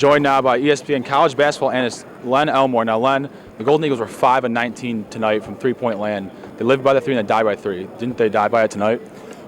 Joined now by ESPN college basketball analyst Len Elmore. Now, Len, the Golden Eagles were 5 of 19 tonight from three-point land. They lived by the three and they died by three. Didn't they die by it tonight?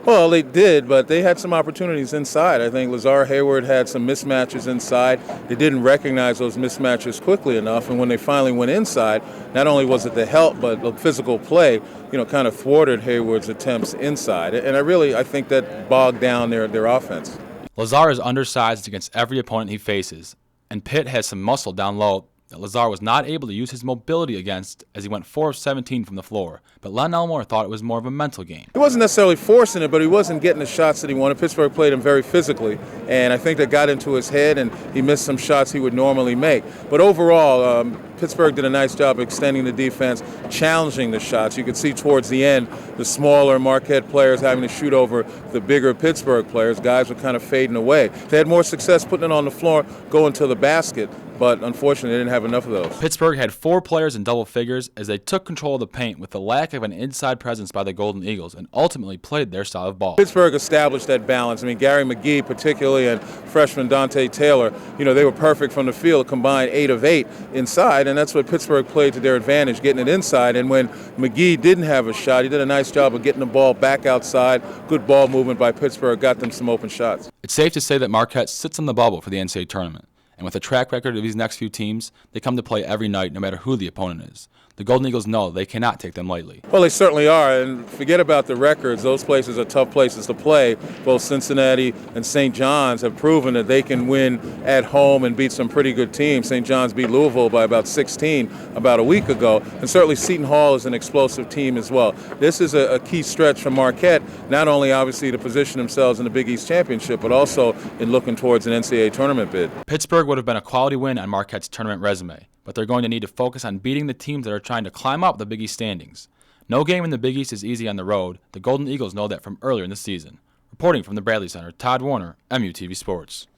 Well, they did, but they had some opportunities inside. I think Lazar Hayward had some mismatches inside. They didn't recognize those mismatches quickly enough, and when they finally went inside, not only was it the help, but the physical play, kind of thwarted Hayward's attempts inside. And I think that bogged down their offense. Lazar is undersized against every opponent he faces, and Pitt has some muscle down low that Lazar was not able to use his mobility against as he went 4 of 17 from the floor. But Len Elmore thought it was more of a mental game. He wasn't necessarily forcing it, but he wasn't getting the shots that he wanted. Pittsburgh played him very physically, and I think that got into his head, and he missed some shots he would normally make. But overall, Pittsburgh did a nice job extending the defense, challenging the shots. You could see towards the end the smaller Marquette players having to shoot over the bigger Pittsburgh players. Guys were kind of fading away. They had more success putting it on the floor, going to the basket, but unfortunately they didn't have enough of those. Pittsburgh had 4 players in double figures as they took control of the paint with the lack of an inside presence by the Golden Eagles and ultimately played their style of ball. Pittsburgh established that balance. Gary McGee particularly and freshman Dante Taylor, they were perfect from the field, combined 8 of 8 inside, and that's what Pittsburgh played to their advantage, getting it inside. And when McGee didn't have a shot, he did a nice job of getting the ball back outside. Good ball movement by Pittsburgh, got them some open shots. It's safe to say that Marquette sits on the bubble for the NCAA tournament. And with a track record of these next few teams, they come to play every night no matter who the opponent is. The Golden Eagles know they cannot take them lightly. Well, they certainly are, and forget about the records. Those places are tough places to play. Both Cincinnati and St. John's have proven that they can win at home and beat some pretty good teams. St. John's beat Louisville by about 16 about a week ago, and certainly Seton Hall is an explosive team as well. This is a key stretch for Marquette, not only obviously to position themselves in the Big East Championship, but also in looking towards an NCAA tournament bid. Pittsburgh would have been a quality win on Marquette's tournament resume, but they're going to need to focus on beating the teams that are trying to climb up the Big East standings. No game in the Big East is easy on the road. The Golden Eagles know that from earlier in the season. Reporting from the Bradley Center, Todd Warner, MUTV Sports.